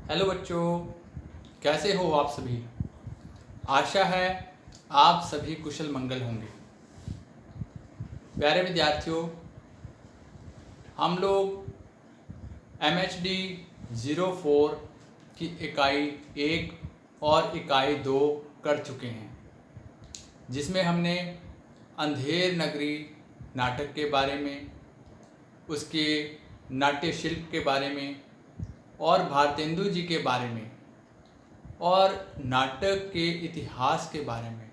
Hello बच्चों, कैसे हो आप सभी। आशा है आप सभी कुशल मंगल होंगे। प्यारे विद्यार्थियों, हम लोग MHD 04 की इकाई 1 और इकाई 2 कर चुके हैं, जिसमें हमने अंधेर नगरी नाटक के बारे में, उसके नाट्य शिल्प के बारे में और भारतेंदु जी के बारे में और नाटक के इतिहास के बारे में,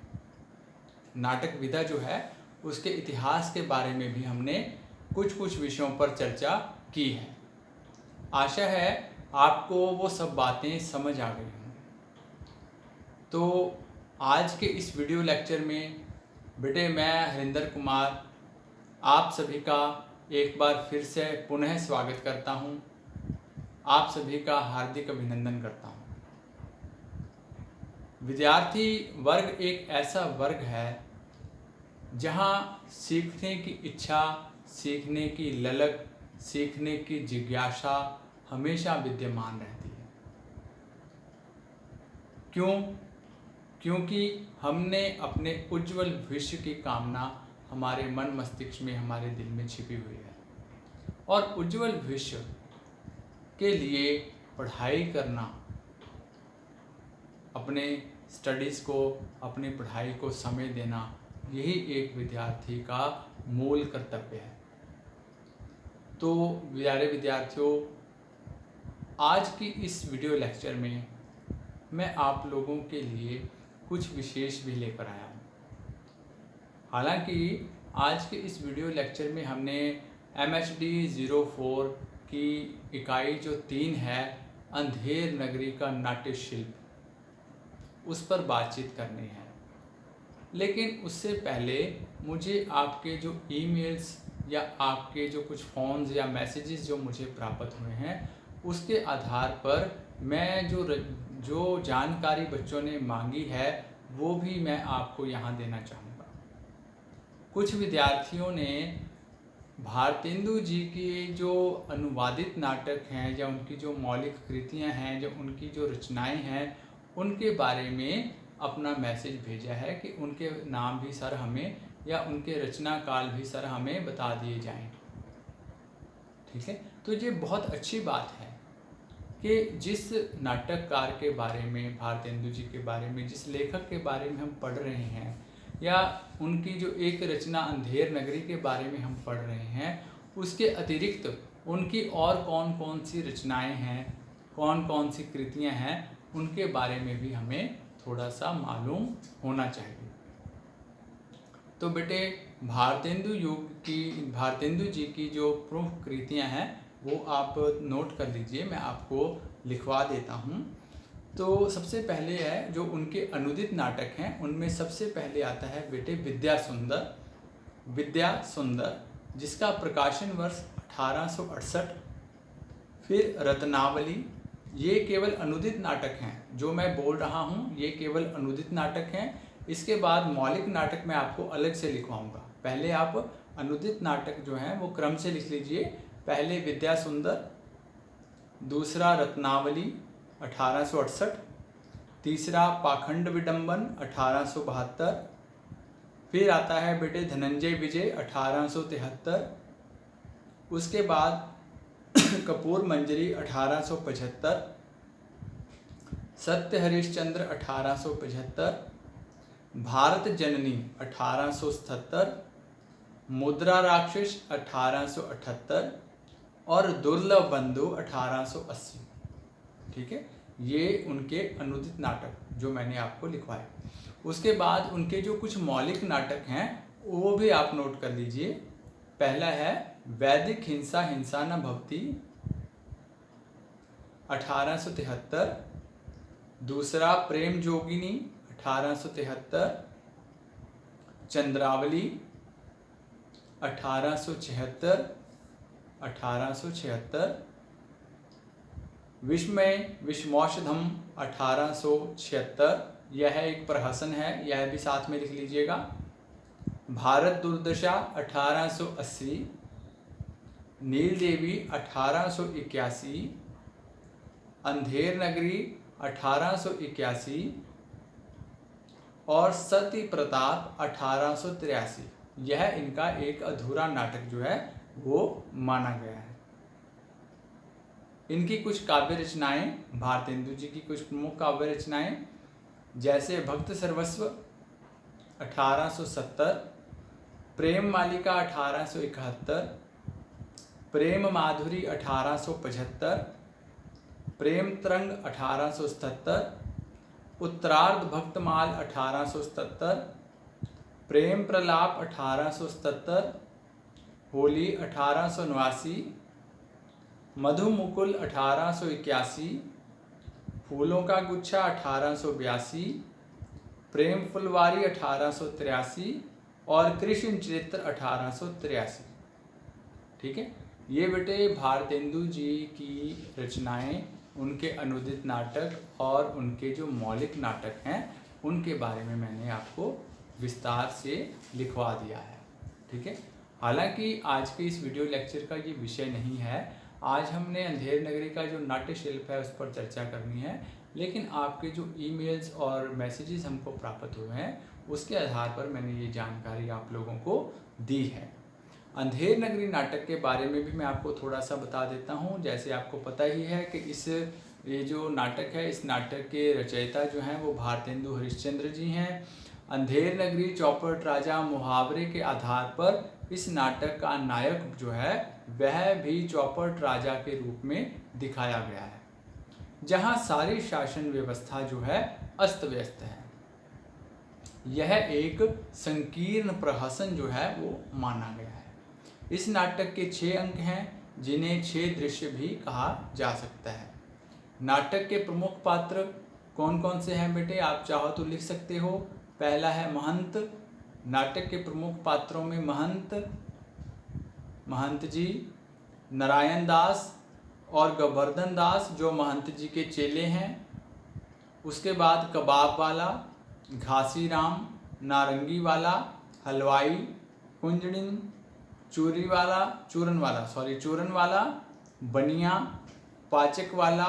नाटक विधा जो है उसके इतिहास के बारे में भी हमने कुछ विषयों पर चर्चा की है। आशा है आपको वो सब बातें समझ आ गई हों। तो आज के इस वीडियो लेक्चर में बेटे मैं हरिंदर कुमार आप सभी का एक बार फिर से पुनः स्वागत करता हूँ। आप सभी का हार्दिक अभिनंदन करता हूँ। विद्यार्थी वर्ग एक ऐसा वर्ग है जहाँ सीखने की इच्छा, सीखने की ललक, सीखने की जिज्ञासा हमेशा विद्यमान रहती है। क्यों? क्योंकि हमने अपने उज्जवल भविष्य की कामना हमारे मन मस्तिष्क में, हमारे दिल में छिपी हुई है और उज्जवल भविष्य के लिए पढ़ाई करना, अपने स्टडीज़ को, अपनी पढ़ाई को समय देना, यही एक विद्यार्थी का मूल कर्तव्य है। तो प्यारे विद्यार्थियों, आज की इस वीडियो लेक्चर में मैं आप लोगों के लिए कुछ विशेष भी लेकर आया हूँ। हालांकि आज के इस वीडियो लेक्चर में हमने MHD 04 की इकाई जो 3 है, अंधेर नगरी का नाट्य शिल्प, उस पर बातचीत करनी है। लेकिन उससे पहले मुझे आपके जो ईमेल्स या आपके जो कुछ फ़ोन्स या मैसेजेस जो मुझे प्राप्त हुए हैं, उसके आधार पर मैं जो जानकारी बच्चों ने मांगी है वो भी मैं आपको यहाँ देना चाहूँगा। कुछ विद्यार्थियों ने भारतेंदु जी के जो अनुवादित नाटक हैं या उनकी जो मौलिक कृतियाँ हैं, जो उनकी जो रचनाएं हैं, उनके बारे में अपना मैसेज भेजा है कि उनके नाम भी सर हमें, या उनके रचना काल भी सर हमें बता दिए जाएं। ठीक है, तो ये बहुत अच्छी बात है कि जिस नाटककार के बारे में, भारतेंदु जी के बारे में, जिस लेखक के बारे में हम पढ़ रहे हैं, या उनकी जो एक रचना अंधेर नगरी के बारे में हम पढ़ रहे हैं, उसके अतिरिक्त उनकी और कौन कौन सी रचनाएं हैं, कौन कौन सी कृतियां हैं, उनके बारे में भी हमें थोड़ा सा मालूम होना चाहिए। तो बेटे, भारतेंदु जी की जो प्रमुख कृतियां हैं वो आप नोट कर लीजिए, मैं आपको लिखवा देता हूँ। तो सबसे पहले है जो उनके अनुदित नाटक हैं, उनमें सबसे पहले आता है बेटे विद्या सुंदर, जिसका प्रकाशन वर्ष 1868। फिर रत्नावली, ये केवल अनुदित नाटक हैं, जो मैं बोल रहा हूँ ये केवल अनुदित नाटक हैं। इसके बाद मौलिक नाटक मैं आपको अलग से लिखवाऊंगा। पहले आप अनुदित नाटक जो हैं वो क्रम से लिख लीजिए। पहले विद्या सुंदर, दूसरा रत्नावली 1868, तीसरा पाखंड विडंबन 1872, फिर आता है बेटे धनंजय विजय 1873, उसके बाद कपूर मंजरी 1875, सत्य हरिश्चंद्र 1875, भारत जननी 1877, मुद्रा राक्षस 1878 और दुर्लभ बंधु 1880। ठीक है, ये उनके अनुदित नाटक जो मैंने आपको लिखवाए। उसके बाद उनके जो कुछ मौलिक नाटक हैं वो भी आप नोट कर लीजिए। पहला है वैदिक हिंसा हिंसा न भवती 1873, दूसरा प्रेम जोगिनी 1873, चंद्रावली 1876, विषमौषधम 1876, यह एक प्रहसन है, यह भी साथ में लिख लीजिएगा। भारत दुर्दशा 1880, नील देवी 1881, अंधेर नगरी 1881 और सती प्रताप 1883, यह इनका एक अधूरा नाटक जो है वो माना गया है। इनकी कुछ काव्य रचनाएं, भारतेंदु जी की कुछ प्रमुख काव्य रचनाएं जैसे भक्त सर्वस्व 1870, प्रेम मालिका 1871, प्रेम माधुरी 1875, प्रेम तरंग 1877, उत्तरार्ध भक्तमाल 1877, प्रेम प्रलाप 1877, होली 1889, मधुमुकुल 1881, फूलों का गुच्छा 1882, प्रेम फुलवारी 1883 और कृष्ण चरित्र 1883। ठीक है, ये बेटे भारतेंदु जी की रचनाएं, उनके अनुदित नाटक और उनके जो मौलिक नाटक हैं उनके बारे में मैंने आपको विस्तार से लिखवा दिया है। ठीक है, हालांकि आज के इस वीडियो लेक्चर का ये विषय नहीं है। आज हमने अंधेर नगरी का जो नाट्य शिल्प है उस पर चर्चा करनी है, लेकिन आपके जो ईमेल्स और मैसेजेस हमको प्राप्त हुए हैं उसके आधार पर मैंने ये जानकारी आप लोगों को दी है। अंधेर नगरी नाटक के बारे में भी मैं आपको थोड़ा सा बता देता हूँ। जैसे आपको पता ही है कि ये जो नाटक है, इस नाटक के रचयिता जो हैं वो भारतेंदु हरिश्चंद्र जी हैं। अंधेर नगरी चौपट राजा मुहावरे के आधार पर इस नाटक का नायक जो है वह भी चौपट राजा के रूप में दिखाया गया है, जहाँ सारी शासन व्यवस्था जो है अस्त व्यस्त है। यह एक संकीर्ण प्रहसन जो है वो माना गया है। इस नाटक के 6 अंक हैं जिन्हें 6 दृश्य भी कहा जा सकता है। नाटक के प्रमुख पात्र कौन कौन से हैं बेटे, आप चाहो तो लिख सकते हो। पहला है महंत। नाटक के प्रमुख पात्रों में महंत जी, नारायण दास और गोवर्धन दास जो महंत जी के चेले हैं। उसके बाद कबाब वाला, घासी राम, नारंगी वाला, हलवाई, कुंजड़िन, चूरन वाला, बनिया, पाचक वाला,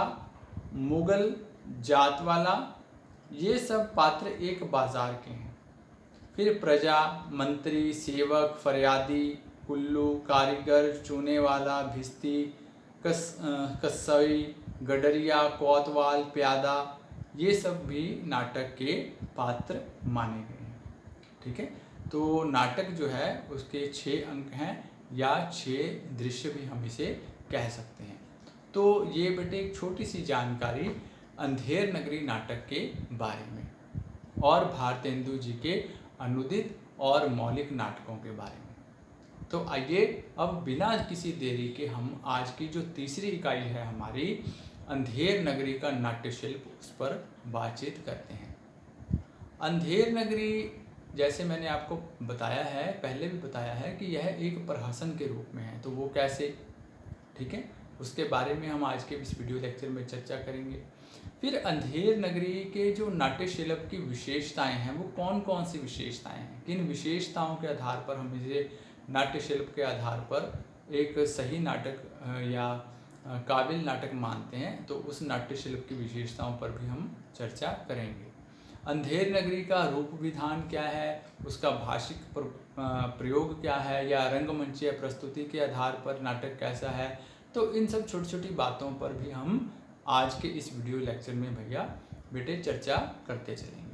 मुगल, जात वाला, ये सब पात्र एक बाजार के हैं। फिर प्रजा, मंत्री, सेवक, फरियादी, कुल्लू, कारीगर, चूने वाला, भिस्ती, कस्सई, गडरिया, कोतवाल, प्यादा, ये सब भी नाटक के पात्र माने गए हैं। ठीक है, तो नाटक जो है उसके 6 अंक हैं या 6 दृश्य भी हम इसे कह सकते हैं। तो ये बेटे एक छोटी सी जानकारी अंधेर नगरी नाटक के बारे में और भारतेंदु जी के अनुदित और मौलिक नाटकों के बारे में। तो आइए अब बिना किसी देरी के हम आज की जो तीसरी इकाई है हमारी अंधेर नगरी का नाट्य शिल्प, उस पर बातचीत करते हैं। अंधेर नगरी, जैसे मैंने आपको बताया है, पहले भी बताया है कि यह एक प्रहसन के रूप में है। तो वो कैसे, ठीक है, उसके बारे में हम आज के इस वीडियो लेक्चर में चर्चा करेंगे। फिर अंधेर नगरी के जो नाट्य शिल्प की विशेषताएं हैं वो कौन कौन सी विशेषताएं हैं, किन विशेषताओं के आधार पर हम इसे नाट्य शिल्प के आधार पर एक सही नाटक या काबिल नाटक मानते हैं, तो उस नाट्य शिल्प की विशेषताओं पर भी हम चर्चा करेंगे। अंधेर नगरी का रूप विधान क्या है, उसका भाषिक प्रयोग क्या है, या रंगमंचीय प्रस्तुति के आधार पर नाटक कैसा है, तो इन सब छोटी छोटी बातों पर भी हम आज के इस वीडियो लेक्चर में भैया बेटे चर्चा करते चलेंगे।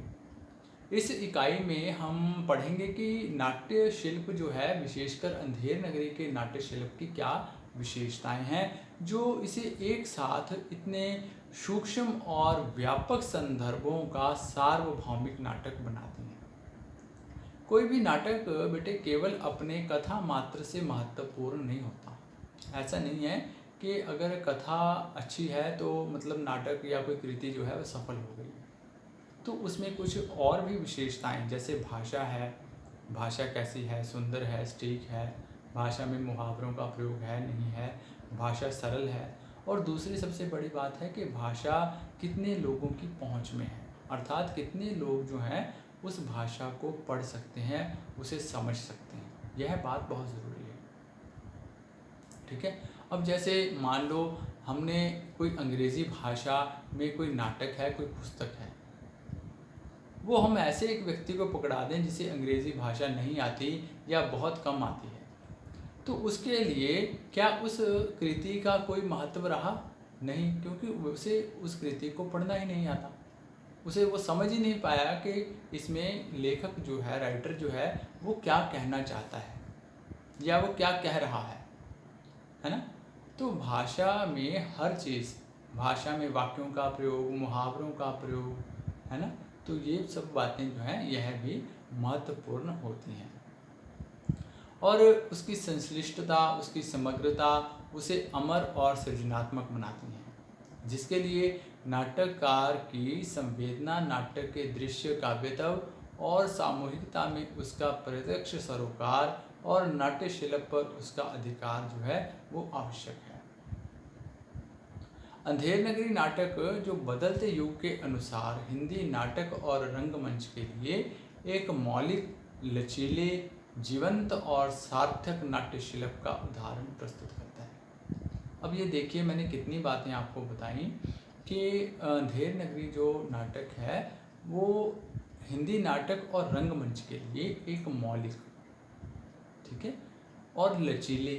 इस इकाई में हम पढ़ेंगे कि नाट्य शिल्प जो है, विशेषकर अंधेर नगरी के नाट्य शिल्प की क्या विशेषताएं हैं जो इसे एक साथ इतने सूक्ष्म और व्यापक संदर्भों का सार्वभौमिक नाटक बनाती हैं। कोई भी नाटक बेटे केवल अपने कथा मात्र से महत्वपूर्ण नहीं होता। ऐसा नहीं है कि अगर कथा अच्छी है तो मतलब नाटक या कोई कृति जो है वह सफल हो गई। तो उसमें कुछ और भी विशेषताएं, जैसे भाषा है, भाषा कैसी है, सुंदर है, सटीक है, भाषा में मुहावरों का प्रयोग है नहीं है, भाषा सरल है, और दूसरी सबसे बड़ी बात है कि भाषा कितने लोगों की पहुंच में है, अर्थात कितने लोग जो हैं उस भाषा को पढ़ सकते हैं, उसे समझ सकते हैं। यह बात बहुत ज़रूरी है। ठीक है, अब जैसे मान लो हमने कोई अंग्रेज़ी भाषा में कोई नाटक है, कोई पुस्तक है, वो हम ऐसे एक व्यक्ति को पकड़ा दें जिसे अंग्रेज़ी भाषा नहीं आती या बहुत कम आती है, तो उसके लिए क्या उस कृति का कोई महत्व रहा? नहीं, क्योंकि उसे उस कृति को पढ़ना ही नहीं आता। उसे वो समझ ही नहीं पाया कि इसमें लेखक जो है, राइटर जो है, वो क्या कहना चाहता है या वो क्या कह रहा है ना? तो भाषा में हर चीज़, भाषा में वाक्यों का प्रयोग, मुहावरों का प्रयोग, है ना? तो ये सब बातें जो हैं यह भी महत्वपूर्ण होती हैं और उसकी संश्लिष्टता, उसकी समग्रता उसे अमर और सृजनात्मक बनाती हैं, जिसके लिए नाटककार की संवेदना नाटक के दृश्य, काव्यत्व और सामूहिकता में उसका प्रत्यक्ष सरोकार और नाट्य शिल्प पर उसका अधिकार जो है वो आवश्यक है। अंधेर नगरी नाटक जो बदलते युग के अनुसार हिंदी नाटक और रंगमंच के लिए एक मौलिक, लचीले, जीवंत और सार्थक नाट्य शिल्प का उदाहरण प्रस्तुत करता है। अब ये देखिए, मैंने कितनी बातें आपको बताई कि अंधेर नगरी जो नाटक है वो हिंदी नाटक और रंगमंच के लिए एक मौलिक, ठीक है, और लचीले,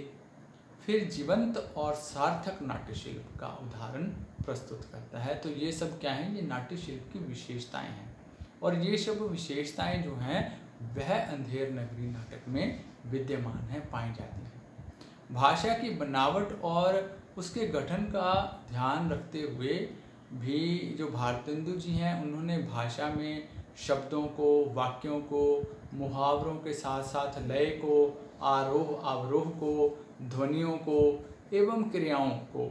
फिर जीवंत और सार्थक नाट्य शिल्प का उदाहरण प्रस्तुत करता है। तो ये सब क्या है? ये नाट्य शिल्प की विशेषताएं हैं और ये सब विशेषताएं जो हैं वह अंधेर नगरी नाटक में विद्यमान है, पाई जाती हैं। भाषा की बनावट और उसके गठन का ध्यान रखते हुए भी जो भारतेंदु जी हैं उन्होंने भाषा में शब्दों को, वाक्यों को, मुहावरों के साथ साथ लय को, आरोह अवरोह को, ध्वनियों को एवं क्रियाओं को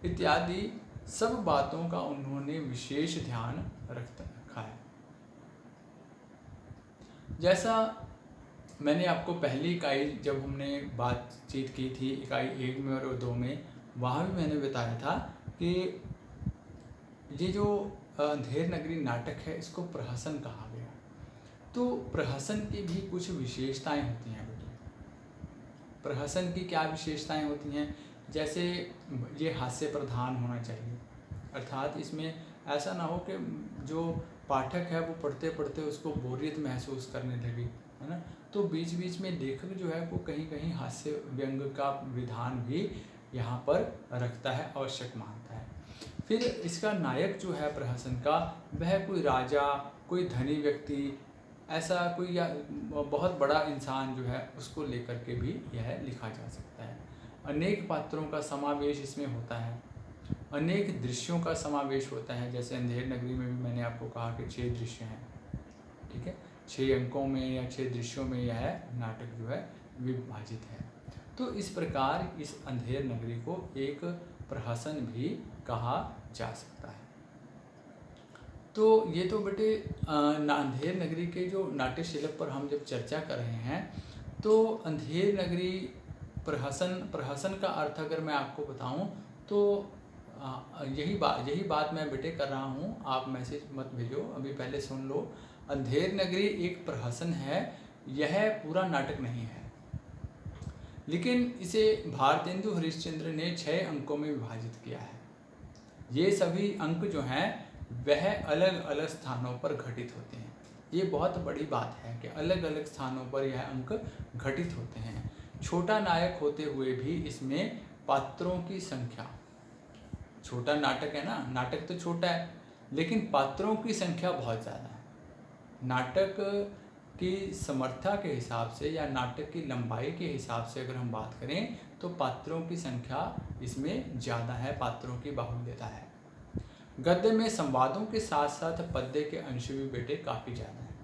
इत्यादि सब बातों का उन्होंने विशेष ध्यान रखा है। जैसा मैंने आपको पहली इकाई जब हमने बातचीत की थी, इकाई 1 में और 2 में, वहाँ भी मैंने बताया था कि ये जो अंधेर नगरी नाटक है इसको प्रहसन कहा गया। तो प्रहसन की भी कुछ विशेषताएं होती हैं बेटे। प्रहसन की क्या विशेषताएं होती हैं? जैसे ये हास्य प्रधान होना चाहिए, अर्थात इसमें ऐसा ना हो कि जो पाठक है वो पढ़ते पढ़ते उसको बोरियत महसूस करने लगे, है ना? तो बीच बीच में लेखक जो है वो कहीं कहीं हास्य व्यंग का विधान भी यहाँ पर रखता है, आवश्यक मानता है। फिर इसका नायक जो है प्रहसन का, वह कोई राजा, कोई धनी व्यक्ति, ऐसा कोई या बहुत बड़ा इंसान जो है उसको लेकर के भी यह लिखा जा सकता है। अनेक पात्रों का समावेश इसमें होता है, अनेक दृश्यों का समावेश होता है। जैसे अंधेर नगरी में भी मैंने आपको कहा कि 6 दृश्य हैं, ठीक है, 6 अंकों में या 6 दृश्यों में यह नाटक जो है विभाजित है। तो इस प्रकार इस अंधेर नगरी को एक प्रहसन भी कहा जा सकता है। तो ये तो बेटे अंधेर नगरी के जो नाट्य शिल्प पर हम जब चर्चा कर रहे हैं, तो अंधेर नगरी प्रहसन का अर्थ अगर मैं आपको बताऊं तो यही बात मैं बेटे कर रहा हूं, आप मैसेज मत भेजो, अभी पहले सुन लो। अंधेर नगरी एक प्रहसन है, यह पूरा नाटक नहीं है, लेकिन इसे भारतेंदु हरिश्चंद्र ने 6 अंकों में विभाजित किया है। ये सभी अंक जो हैं वह अलग अलग स्थानों पर घटित होते हैं। ये बहुत बड़ी बात है कि अलग अलग स्थानों पर यह अंक घटित होते हैं। छोटा नायक होते हुए भी इसमें पात्रों की संख्या, छोटा नाटक है ना, नाटक तो छोटा है लेकिन पात्रों की संख्या बहुत ज़्यादा है। नाटक की समर्था के हिसाब से या नाटक की लंबाई के हिसाब से अगर हम बात करें तो पात्रों की संख्या इसमें ज़्यादा है, पात्रों की बाहुल्यता है। गद्य में संवादों के साथ साथ पद्य के अंश भी बेटे काफ़ी ज़्यादा है,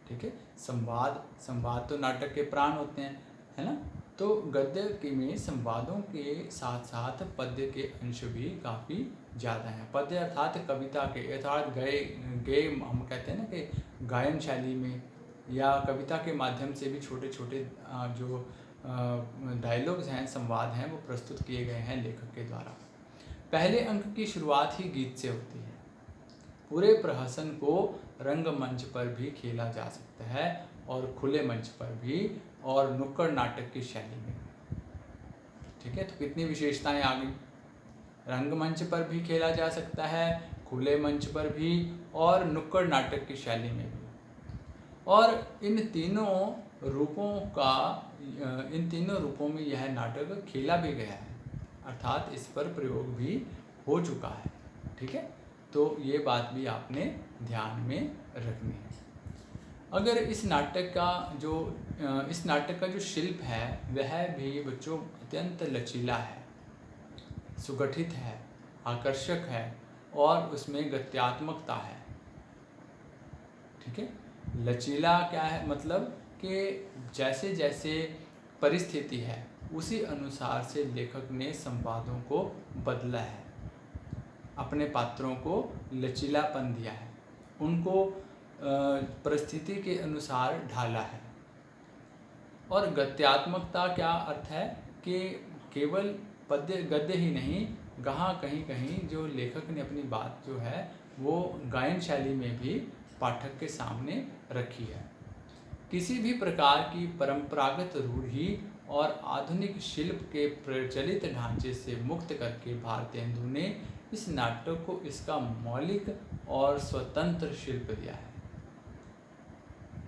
ठीक है। संवाद तो नाटक के प्राण होते हैं, है ना? तो गद्य में संवादों के साथ साथ पद्य के अंश भी काफ़ी ज़्यादा हैं। पद्य अर्थात कविता के, अर्थात गए हम कहते हैं ना कि गायन शैली में या कविता के माध्यम से भी छोटे छोटे जो डायलॉग्स हैं, संवाद हैं, वो प्रस्तुत किए गए हैं लेखक के द्वारा। पहले अंक की शुरुआत ही गीत से होती है। पूरे प्रहसन को रंगमंच पर भी खेला जा सकता है और खुले मंच पर भी और नुक्कड़ नाटक की शैली में, ठीक है। तो कितनी विशेषताएं आ गई। रंगमंच पर भी खेला जा सकता है, खुले मंच पर भी, और नुक्कड़ नाटक की शैली में भी। और इन तीनों रूपों में यह नाटक खेला भी गया है, अर्थात इस पर प्रयोग भी हो चुका है। ठीक है, तो ये बात भी आपने ध्यान में रखनी है। अगर इस नाटक का जो शिल्प है वह भी बच्चों अत्यंत लचीला है, सुगठित है, आकर्षक है और उसमें गत्यात्मकता है। ठीक है, लचीला क्या है, मतलब कि जैसे जैसे परिस्थिति है उसी अनुसार से लेखक ने संवादों को बदला है, अपने पात्रों को लचीलापन दिया है, उनको परिस्थिति के अनुसार ढाला है। और गद्यात्मकता क्या अर्थ है कि केवल पद्य गद्य ही नहीं, कहीं कहीं जो लेखक ने अपनी बात जो है वो गायन शैली में भी पाठक के सामने रखी है। किसी भी प्रकार की परंपरागत रूढ़ि और आधुनिक शिल्प के प्रचलित ढांचे से मुक्त करके भारतेंदु ने इस नाटक को इसका मौलिक और स्वतंत्र शिल्प दिया है।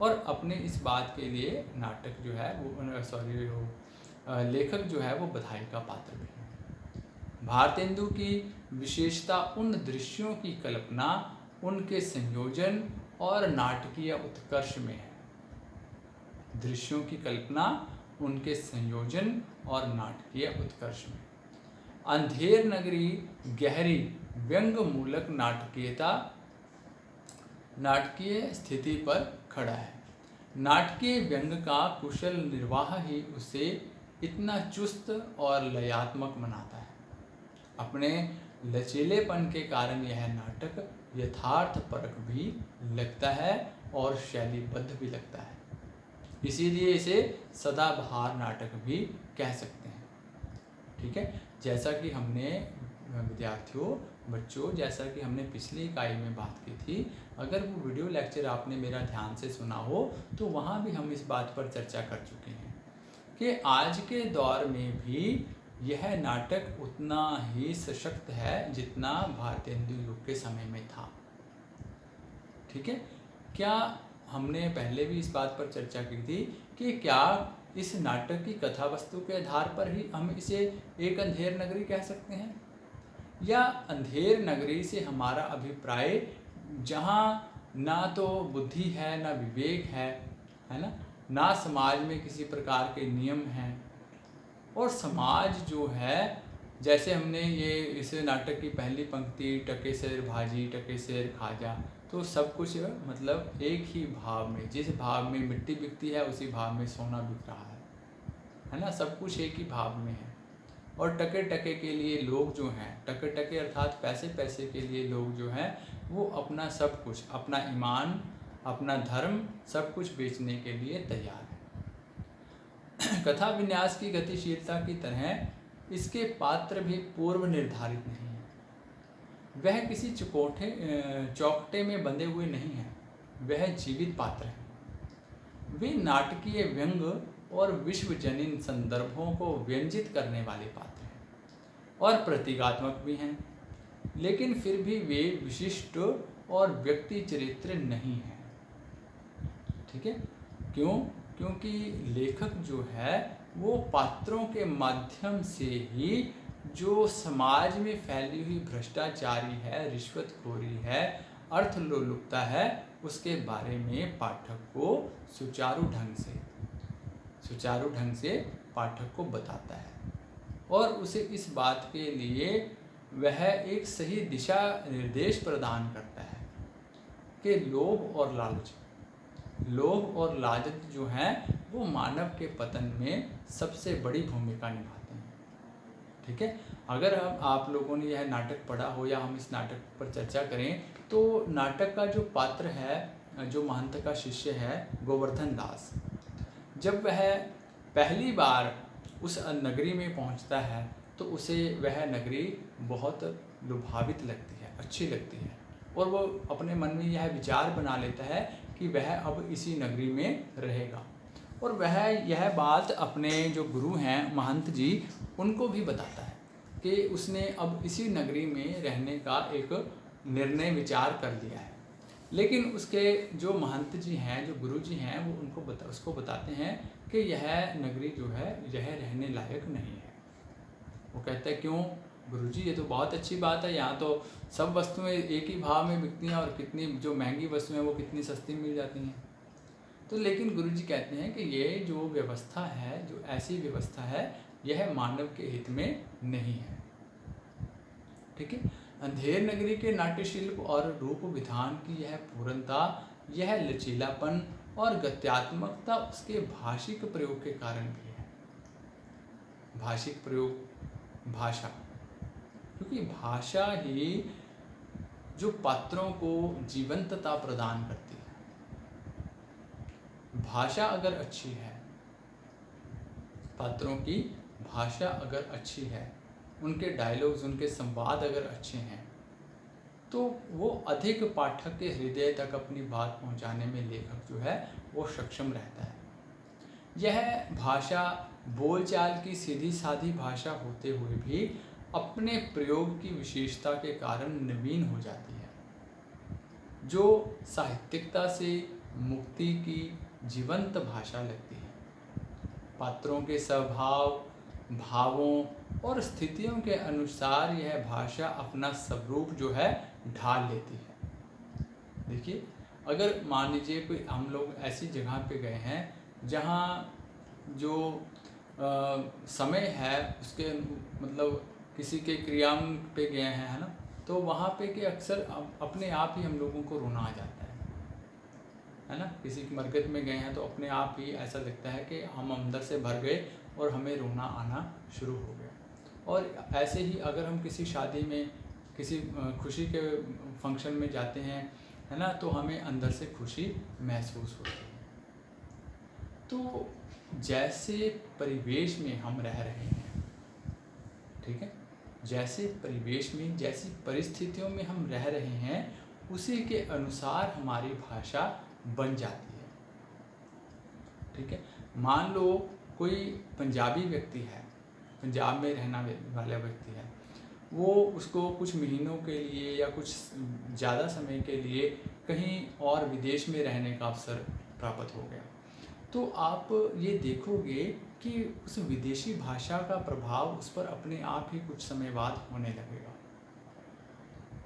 और अपने इस बात के लिए नाटक जो है वो लेखक जो है वो बधाई का पात्र भी है। भारतेंदु की विशेषता उन दृश्यों की कल्पना, उनके संयोजन और नाटकीय उत्कर्ष में है। दृश्यों की कल्पना, उनके संयोजन और नाटकीय उत्कर्ष में। अंधेर नगरी गहरी व्यंग मूलक नाटकीय स्थिति पर खड़ा है। नाटकीय व्यंग का कुशल निर्वाह ही उसे इतना चुस्त और लयात्मक बनाता है। अपने लचीलेपन के कारण यह नाटक यथार्थ परक भी लगता है और शैलीबद्ध भी लगता है, इसीलिए इसे सदाबहार नाटक भी कह सकते हैं। ठीक है, जैसा कि हमने बच्चों जैसा कि हमने पिछली इकाई में बात की थी, अगर वो वीडियो लेक्चर आपने मेरा ध्यान से सुना हो तो वहाँ भी हम इस बात पर चर्चा कर चुके हैं कि आज के दौर में भी यह नाटक उतना ही सशक्त है जितना भारतेंदु युग के समय में था। ठीक है, क्या हमने पहले भी इस बात पर चर्चा की थी कि क्या इस नाटक की कथा वस्तु के आधार पर ही हम इसे एक अंधेर नगरी कह सकते हैं, या अंधेर नगरी से हमारा अभिप्राय जहाँ ना तो बुद्धि है, ना विवेक है ना समाज में किसी प्रकार के नियम हैं, और समाज जो है, जैसे हमने ये इस नाटक की पहली पंक्ति टके सेर भाजी टके सेर खाजा, तो सब कुछ मतलब एक ही भाव में, जिस भाव में मिट्टी बिकती है उसी भाव में सोना बिक रहा है ना, सब कुछ एक ही भाव में है। और टके टके के लिए लोग जो हैं, टके टके अर्थात पैसे पैसे के लिए लोग जो हैं वो अपना सब कुछ, अपना ईमान, अपना धर्म, सब कुछ बेचने के लिए तैयार है। कथा विन्यास की गतिशीलता की तरह इसके पात्र भी पूर्व निर्धारित नहीं है। वह किसी चौकटे में बंधे हुए नहीं हैं, वह जीवित पात्र हैं। वे नाटकीय व्यंग और विश्वजनीन संदर्भों को व्यंजित करने वाले पात्र हैं और प्रतीकात्मक भी हैं, लेकिन फिर भी वे विशिष्ट और व्यक्ति चरित्र नहीं हैं। ठीक है, क्यों? क्योंकि लेखक जो है वो पात्रों के माध्यम से ही जो समाज में फैली हुई भ्रष्टाचारी है, रिश्वतखोरी है, अर्थलोलुपता है, उसके बारे में पाठक को सुचारू ढंग से पाठक को बताता है, और उसे इस बात के लिए वह एक सही दिशा निर्देश प्रदान करता है कि लोभ और लालच जो हैं वो मानव के पतन में सबसे बड़ी भूमिका निभाते हैं। ठीक है, अगर आप लोगों ने यह नाटक पढ़ा हो या हम इस नाटक पर चर्चा करें तो नाटक का जो पात्र है, जो महंत का शिष्य है गोवर्धन दास, जब वह पहली बार उस नगरी में पहुंचता है तो उसे वह नगरी बहुत लुभावित लगती है, अच्छी लगती है, और वो अपने मन में यह विचार बना लेता है कि वह अब इसी नगरी में रहेगा, और वह यह बात अपने जो गुरु हैं महंत जी उनको भी बताता है कि उसने अब इसी नगरी में रहने का एक निर्णय विचार कर लिया है। लेकिन उसके जो महंत जी हैं, जो गुरु जी हैं, वो उसको बताते हैं कि यह नगरी जो है यह रहने लायक नहीं है। वो कहता है क्यों गुरुजी, ये तो बहुत अच्छी बात है, यहाँ तो सब वस्तुएं एक ही भाव में बिकती हैं और कितनी जो महंगी वस्तुएं वो कितनी सस्ती मिल जाती हैं। तो लेकिन गुरुजी कहते हैं कि ये जो व्यवस्था है, जो ऐसी व्यवस्था है, यह मानव के हित में नहीं है। ठीक है। अंधेर नगरी के नाट्य शिल्प और रूप विधान की यह पूर्णता, यह लचीलापन और गत्यात्मकता उसके भाषिक प्रयोग के कारण भी है। भाषिक प्रयोग, भाषा, क्योंकि भाषा ही जो पात्रों को जीवंतता प्रदान करती है। भाषा अगर अच्छी है, पात्रों की भाषा अगर अच्छी है, उनके डायलॉग्स, उनके संवाद अगर अच्छे हैं, तो वो अधिक पाठक के हृदय तक अपनी बात पहुंचाने में लेखक जो है वो सक्षम रहता है। यह भाषा बोलचाल की सीधी साधी भाषा होते हुए भी अपने प्रयोग की विशेषता के कारण नवीन हो जाती है, जो साहित्यिकता से मुक्ति की जीवंत भाषा लगती है। पात्रों के स्वभाव, भावों और स्थितियों के अनुसार यह भाषा अपना स्वरूप जो है ढाल लेती है। देखिए, अगर मान लीजिए कोई हम लोग ऐसी जगह पे गए हैं जहाँ जो समय है उसके मतलब किसी के क्रियाम पे गए हैं, है ना, तो वहाँ पे कि अक्सर अपने आप ही हम लोगों को रोना आ जाता है ना। किसी की मरकत में गए हैं तो अपने आप ही ऐसा लगता है कि हम अंदर से भर गए और हमें रोना आना शुरू हो गया। और ऐसे ही अगर हम किसी शादी में, किसी खुशी के फंक्शन में जाते हैं, है ना, तो हमें अंदर से खुशी महसूस होती है। तो जैसे परिवेश में हम रह रहे हैं, ठीक है, जैसे परिवेश में, जैसी परिस्थितियों में हम रह रहे हैं, उसी के अनुसार हमारी भाषा बन जाती है। ठीक है। मान लो कोई पंजाबी व्यक्ति है, पंजाब में रहना वाला व्यक्ति है, वो उसको कुछ महीनों के लिए या कुछ ज़्यादा समय के लिए कहीं और विदेश में रहने का अवसर प्राप्त हो गया, तो आप ये देखोगे कि उस विदेशी भाषा का प्रभाव उस पर अपने आप ही कुछ समय बाद होने लगेगा,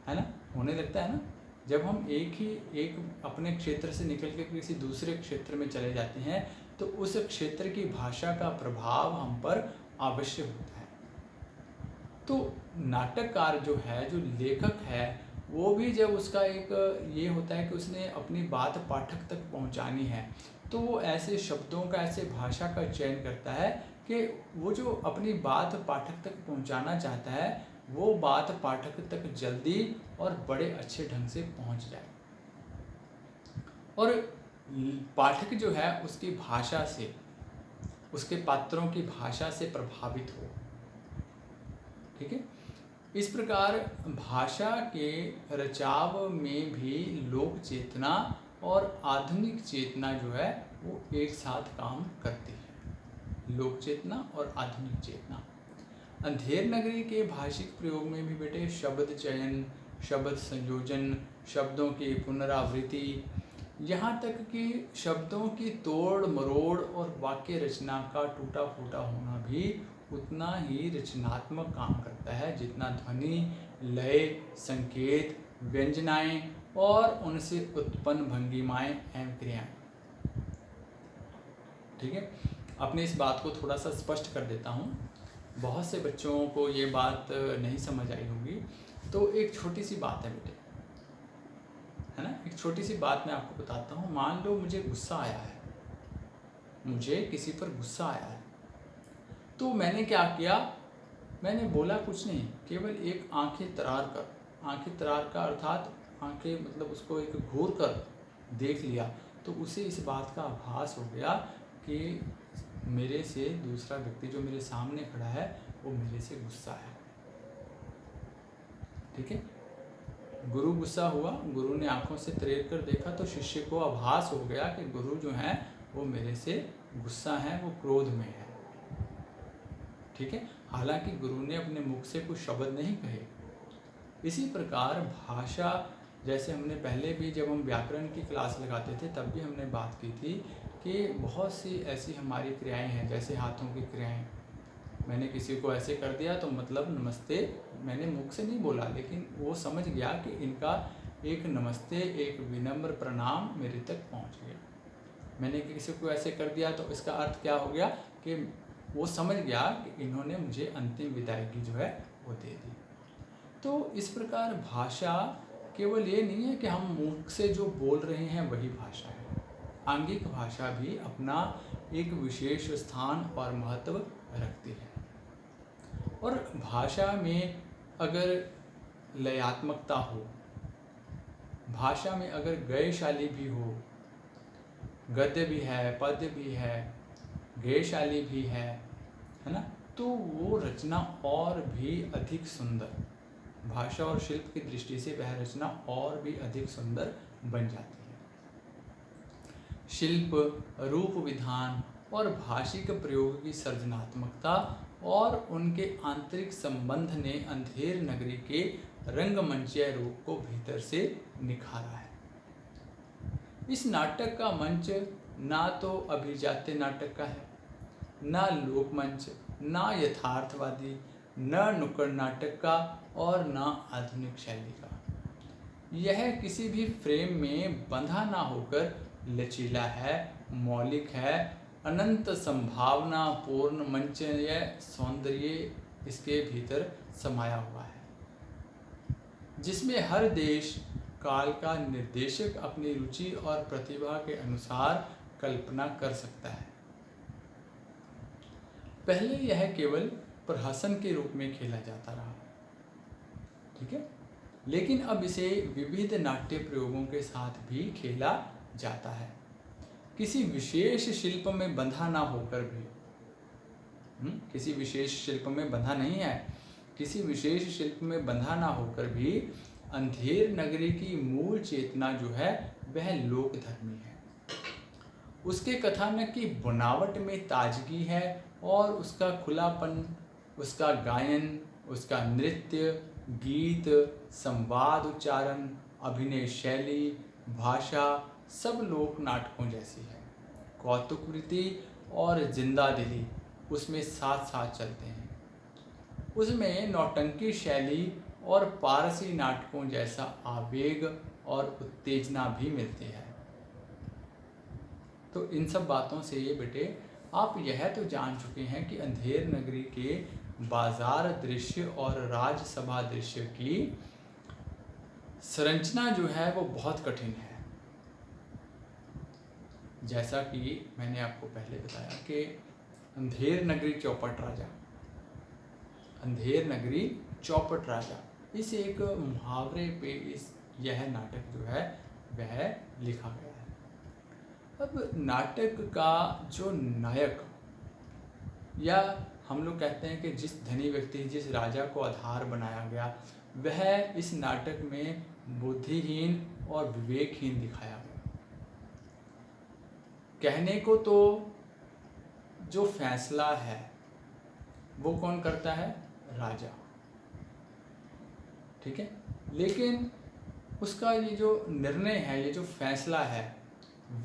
है ना, होने लगता है ना। जब हम एक अपने क्षेत्र से निकल के किसी दूसरे क्षेत्र में चले जाते हैं, तो उस क्षेत्र की भाषा का प्रभाव हम पर अवश्य होता है। तो नाटककार जो है, जो लेखक है, वो भी जब उसका एक ये होता है कि उसने अपनी बात पाठक तक पहुंचानी है, तो वो ऐसे शब्दों का, ऐसे भाषा का चयन करता है कि वो जो अपनी बात पाठक तक पहुंचाना चाहता है, वो बात पाठक तक जल्दी और बड़े अच्छे ढंग से पहुंच जाए, और पाठक जो है उसकी भाषा से, उसके पात्रों की भाषा से प्रभावित हो। ठीक है। इस प्रकार भाषा के रचाव में भी लोक चेतना और आधुनिक चेतना जो है वो एक साथ काम करती है। लोक चेतना और आधुनिक चेतना। अंधेर नगरी के भाषिक प्रयोग में भी बेटे शब्द चयन, शब्द संयोजन, शब्दों की पुनरावृत्ति, यहाँ तक कि शब्दों की तोड़ मरोड़ और वाक्य रचना का टूटा फूटा होना भी उतना ही रचनात्मक काम करता है जितना ध्वनि, लय, संकेत, व्यंजनाएं और उनसे उत्पन्न भंगिमाएं एवं क्रियाएं। ठीक है। अपने इस बात को थोड़ा सा स्पष्ट कर देता हूँ, बहुत से बच्चों को ये बात नहीं समझ आई होगी। तो एक छोटी सी बात है बेटे, है ना, एक छोटी सी बात मैं आपको बताता हूँ। मान लो मुझे गुस्सा आया है, मुझे किसी पर गुस्सा आया है, तो मैंने क्या किया, मैंने बोला कुछ नहीं, केवल एक आंखें तरार कर, आंखें तरार का अर्थात आंखें मतलब उसको एक घूर कर देख लिया, तो उसे इस बात का आभास हो गया कि मेरे से दूसरा व्यक्ति जो मेरे सामने खड़ा है वो मेरे से गुस्सा है। ठीक है। गुरु गुस्सा हुआ, गुरु ने आंखों से तरेर कर देखा, तो शिष्य को आभास हो गया कि गुरु जो हैं वो मेरे से गुस्सा है, वो क्रोध में है। ठीक है, हालांकि गुरु ने अपने मुख से कुछ शब्द नहीं कहे। इसी प्रकार भाषा, जैसे हमने पहले भी जब हम व्याकरण की क्लास लगाते थे तब भी हमने बात की थी कि बहुत सी ऐसी हमारी क्रियाएं हैं, जैसे हाथों की क्रियाएं। मैंने किसी को ऐसे कर दिया तो मतलब नमस्ते, मैंने मुख से नहीं बोला, लेकिन वो समझ गया कि इनका एक नमस्ते, एक विनम्र प्रणाम मेरे तक पहुंच गया। मैंने किसी को ऐसे कर दिया तो इसका अर्थ क्या हो गया कि वो समझ गया कि इन्होंने मुझे अंतिम विदायगी जो है वो दे दी। तो इस प्रकार भाषा केवल ये नहीं है कि हम मुख से जो बोल रहे हैं वही भाषा है। आंगिक भाषा भी अपना एक विशेष स्थान और महत्व रखती है। और भाषा में अगर लयात्मकता हो, भाषा में अगर गयशाली भी हो, गद्य भी है, पद्य भी है, गयशाली भी है ना, तो वो रचना और भी अधिक सुंदर, भाषा और शिल्प की दृष्टि से वह रचना और भी अधिक सुंदर बन जाती है। शिल्प, रूप विधान और भाषिक प्रयोग की सृजनात्मकता और उनके आंतरिक संबंध ने अंधेर नगरी के रंगमंचीय रूप को भीतर से निखारा है। इस नाटक का मंच ना तो अभिजात्य नाटक का है, ना लोकमंच, ना यथार्थवादी, न नुक्कड़ नाटक का और ना आधुनिक शैली का। यह किसी भी फ्रेम में बंधा ना होकर लचीला है, मौलिक है, अनंत संभावना पूर्ण मंचीय सौंदर्य इसके भीतर समाया हुआ है, जिसमें हर देश काल का निर्देशक अपनी रुचि और प्रतिभा के अनुसार कल्पना कर सकता है। पहले यह केवल प्रहसन के रूप में खेला जाता रहा, ठीक है, लेकिन अब इसे विविध नाट्य प्रयोगों के साथ भी खेला जाता है। किसी विशेष शिल्प में बंधा ना होकर भी, किसी विशेष शिल्प में बंधा नहीं है, किसी विशेष शिल्प में बंधा ना होकर भी अंधेर नगरी की मूल चेतना जो है वह लोकधर्मी है। उसके कथानक की बनावट में ताजगी है और उसका खुलापन, उसका गायन, उसका नृत्य, गीत, संवाद, उच्चारण, अभिनय शैली, भाषा सब लोक नाटकों जैसी है। कौतुकवृत्ति और जिंदा दिली उसमें साथ साथ चलते हैं। उसमें नौटंकी शैली और पारसी नाटकों जैसा आवेग और उत्तेजना भी मिलती है। तो इन सब बातों से ये बेटे आप यह तो जान चुके हैं कि अंधेर नगरी के बाजार दृश्य और राजसभा दृश्य की संरचना जो है वो बहुत कठिन है। जैसा कि मैंने आपको पहले बताया कि अंधेर नगरी चौपट राजा, अंधेर नगरी चौपट राजा, इस एक मुहावरे पे इस यह नाटक जो है वह लिखा गया है। अब नाटक का जो नायक, या हम लोग कहते हैं कि जिस धनी व्यक्ति, जिस राजा को आधार बनाया गया, वह इस नाटक में बुद्धिहीन और विवेकहीन दिखाया गया। कहने को तो जो फैसला है वो कौन करता है? राजा, ठीक है, लेकिन उसका ये जो निर्णय है, ये जो फैसला है,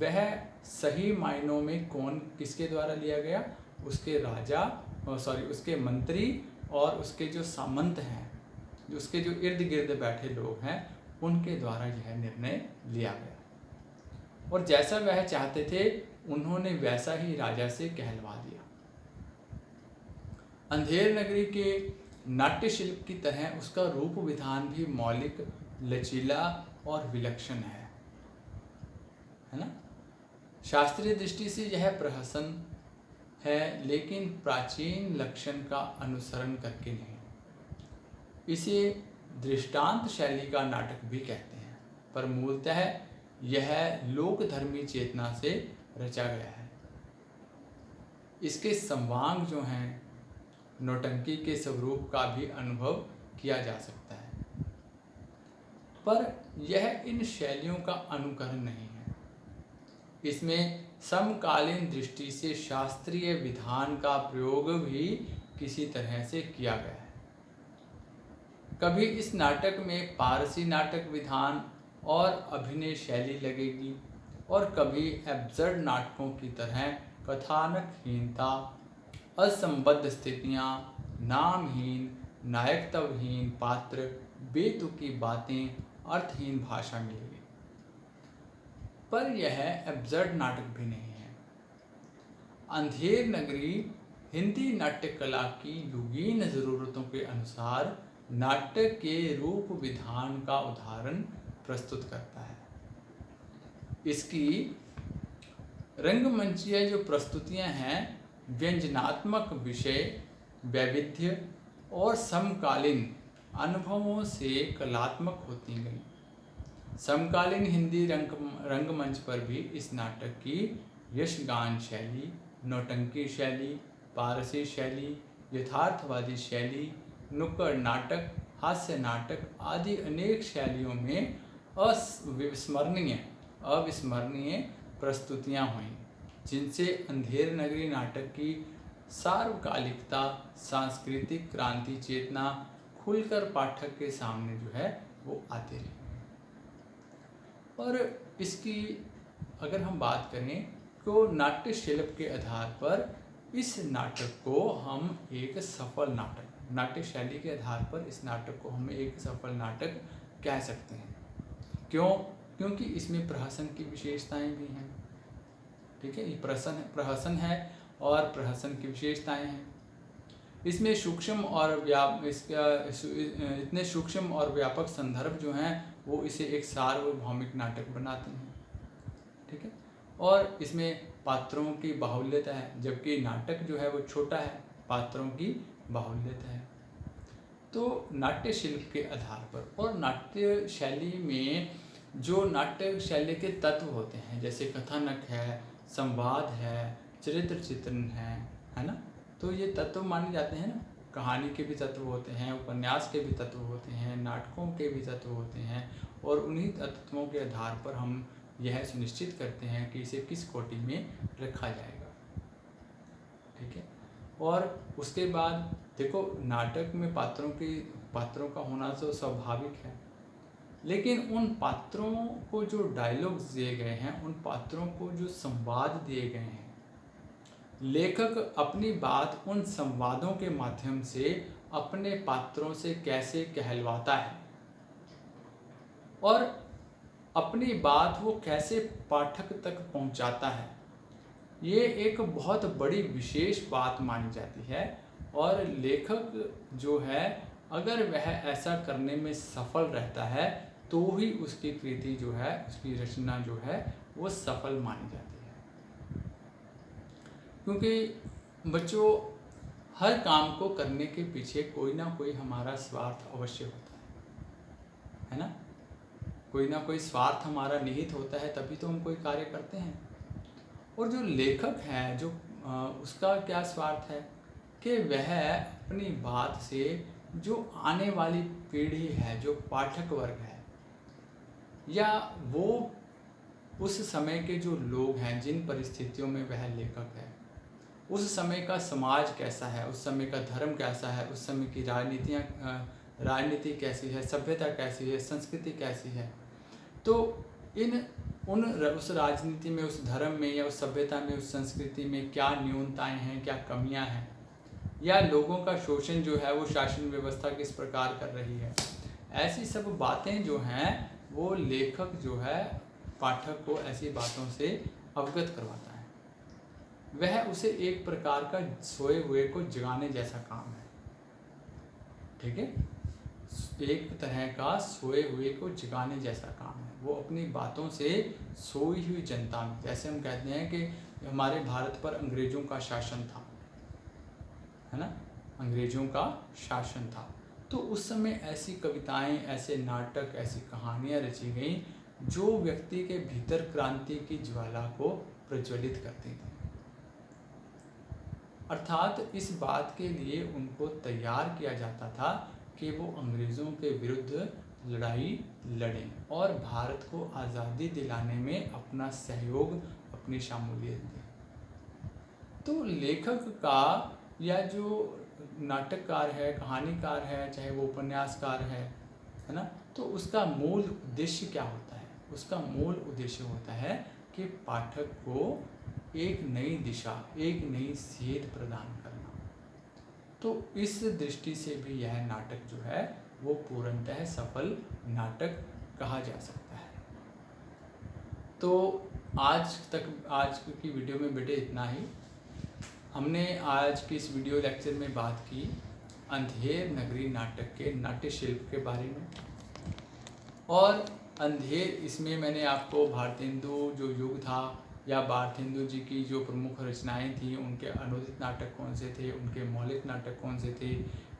वह सही मायनों में कौन, किसके द्वारा लिया गया? उसके राजा, उसके मंत्री और उसके जो सामंत हैं, जो उसके जो इर्द गिर्द बैठे लोग हैं, उनके द्वारा यह निर्णय लिया गया। और जैसा वह चाहते थे उन्होंने वैसा ही राजा से कहलवा दिया। अंधेर नगरी के नाट्य शिल्प की तरह उसका रूप विधान भी मौलिक, लचीला और विलक्षण है ना। शास्त्रीय दृष्टि से यह प्रहसन है, लेकिन प्राचीन लक्षण का अनुसरण करके नहीं। इसे दृष्टांत शैली का नाटक भी कहते हैं, पर मूलतः यह लोकधर्मी चेतना से रचा गया है। इसके संवांग जो हैं, नौटंकी के स्वरूप का भी अनुभव किया जा सकता है, पर यह इन शैलियों का अनुकरण नहीं है। इसमें समकालीन दृष्टि से शास्त्रीय विधान का प्रयोग भी किसी तरह से किया गया है। कभी इस नाटक में पारसी नाटक विधान और अभिनय शैली लगेगी और कभी एब्सर्ड नाटकों की तरह कथानकहीनता, असंबद्ध स्थितियाँ, नामहीन नायकत्वहीन पात्र, बेतुकी बातें, अर्थहीन भाषा मिलेगी। पर यह एब्सर्ड नाटक भी नहीं है। अंधेर नगरी हिंदी नाट्य कला की युगीन ज़रूरतों के अनुसार नाटक के रूप विधान का उदाहरण प्रस्तुत करता है। इसकी रंगमंचीय जो प्रस्तुतियां हैं, व्यंजनात्मक विषय, वैविध्य और समकालीन अनुभवों से कलात्मक होती गई। समकालीन हिंदी रंगमंच पर भी इस नाटक की यशगान शैली, नौटंकी शैली, पारसी शैली, यथार्थवादी शैली, नुक्कड़ नाटक, हास्य नाटक आदि अनेक शैलियों में अविस्मरणीय प्रस्तुतियां हुईं, जिनसे अंधेर नगरी नाटक की सार्वकालिकता, सांस्कृतिक क्रांति चेतना खुलकर पाठक के सामने जो है वो आती रही। और इसकी अगर हम बात करें तो नाट्य शिल्प के आधार पर इस नाटक को हम एक सफल नाटक, नाट्य शैली के आधार पर इस नाटक को हम एक सफल नाटक कह सकते हैं। क्यों? क्योंकि इसमें प्रहसन की विशेषताएं भी हैं। ठीक है, ये प्रहसन है और प्रहसन की विशेषताएं हैं। इसमें सूक्ष्म और इतने सूक्ष्म और व्यापक संदर्भ जो हैं वो इसे एक सार्वभौमिक नाटक बनाते हैं। ठीक है, और इसमें पात्रों की बाहुल्यता है, जबकि नाटक जो है वो छोटा है, पात्रों की बाहुल्यता है। तो नाट्य शिल्प के आधार पर और नाट्य शैली में जो नाट्य शैली के तत्व होते हैं, जैसे कथानक है, संवाद है, चरित्र चित्रण है ना, तो ये तत्व माने जाते हैं ना। कहानी के भी तत्व होते हैं, उपन्यास के भी तत्व होते हैं, नाटकों के भी तत्व होते हैं, और उन्हीं तत्वों के आधार पर हम यह सुनिश्चित करते हैं कि इसे किस कोटि में रखा जाएगा। ठीक है, और उसके बाद देखो, नाटक में पात्रों का होना तो स्वाभाविक है, लेकिन उन पात्रों को जो डायलॉग्स दिए गए हैं, उन पात्रों को जो संवाद दिए गए हैं, लेखक अपनी बात उन संवादों के माध्यम से अपने पात्रों से कैसे कहलवाता है और अपनी बात वो कैसे पाठक तक पहुंचाता है, ये एक बहुत बड़ी विशेष बात मानी जाती है। और लेखक जो है, अगर वह ऐसा करने में सफल रहता है तो ही उसकी कृति जो है, उसकी रचना जो है वो सफल मानी जाती है। क्योंकि बच्चों, हर काम को करने के पीछे कोई ना कोई हमारा स्वार्थ अवश्य होता है ना। कोई ना कोई स्वार्थ हमारा निहित होता है, तभी तो हम कोई कार्य करते हैं। और जो लेखक है, जो उसका क्या स्वार्थ है कि वह अपनी बात से जो आने वाली पीढ़ी है, जो पाठक वर्ग है, या वो उस समय के जो लोग हैं, जिन परिस्थितियों में वह लेखक है, उस समय का समाज कैसा है, उस समय का धर्म कैसा है, उस समय की राजनीति कैसी है, सभ्यता कैसी है, संस्कृति कैसी है, तो उस राजनीति में, उस धर्म में या उस सभ्यता में, उस संस्कृति में क्या न्यूनताएं हैं, क्या कमियां हैं, या लोगों का शोषण जो है वो शासन व्यवस्था किस प्रकार कर रही है, ऐसी सब बातें जो हैं वो लेखक जो है पाठक को ऐसी बातों से अवगत करवाता है। वह उसे एक प्रकार का सोए हुए को जगाने जैसा काम है। ठीक है, एक तरह का सोए हुए को जगाने जैसा काम है। वो अपनी बातों से सोई हुई जनता में, जैसे हम कहते हैं कि हमारे भारत पर अंग्रेजों का शासन था, है ना, अंग्रेजों का शासन था, तो उस समय ऐसी कविताएं, ऐसे नाटक, ऐसी कहानियां रची गई जो व्यक्ति के भीतर क्रांति की ज्वाला को प्रज्वलित करती थी। अर्थात इस बात के लिए उनको तैयार किया जाता था कि वो अंग्रेज़ों के विरुद्ध लड़ाई लड़ें और भारत को आज़ादी दिलाने में अपना सहयोग, अपनी शमूलियत दें। तो लेखक का या जो नाटककार है, कहानीकार है, चाहे वो उपन्यासकार है ना, तो उसका मूल उद्देश्य क्या होता है? उसका मूल उद्देश्य होता है कि पाठक को एक नई दिशा, एक नई सेध प्रदान करना। तो इस दृष्टि से भी यह नाटक जो है वो पूर्णतः सफल नाटक कहा जा सकता है। तो आज की वीडियो में बेटे इतना ही। हमने आज की इस वीडियो लेक्चर में बात की अंधेर नगरी नाटक के नाट्य शिल्प के बारे में। और अंधेर, इसमें मैंने आपको भारतेंदु जो युग था या भारतेंदु जी की जो प्रमुख रचनाएं थी, उनके अनुदित नाटक कौन से थे, उनके मौलिक नाटक कौन से थे,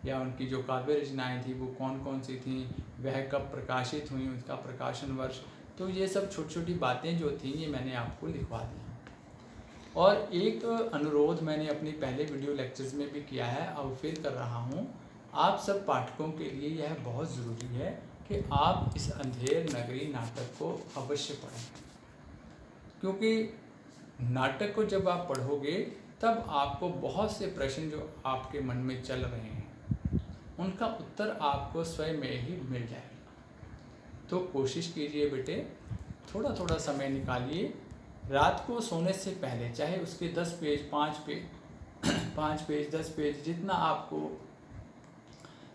या उनकी जो काव्य रचनाएं थी वो कौन कौन सी थी, वह कब प्रकाशित हुई, उसका प्रकाशन वर्ष, तो ये सब छोटी छोटी बातें जो थी ये मैंने आपको लिखवा दी। और एक अनुरोध मैंने अपनी पहले वीडियो लेक्चर्स में भी किया है, अब फिर कर रहा हूँ। आप सब पाठकों के लिए यह बहुत ज़रूरी है कि आप इस अंधेर नगरी नाटक को अवश्य पढ़ें, क्योंकि नाटक को जब आप पढ़ोगे तब आपको बहुत से प्रश्न जो आपके मन में चल रहे हैं उनका उत्तर आपको स्वयं में ही मिल जाएगा। तो कोशिश कीजिए बेटे, थोड़ा थोड़ा समय निकालिए, रात को सोने से पहले, चाहे उसके 10 पेज 5 पेज 10 पेज जितना आप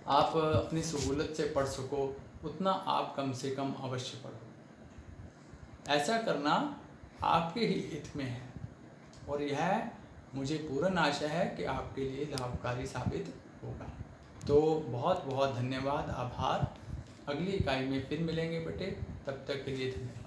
अपनी सहूलत से पढ़ सको उतना आप कम से कम अवश्य पढ़ो। ऐसा करना आपके ही हित में है और यह मुझे पूर्ण आशा है कि आपके लिए लाभकारी साबित होगा। तो बहुत बहुत धन्यवाद, आभार। अगली इकाई में फिर मिलेंगे बेटे, तब तक के लिए धन्यवाद।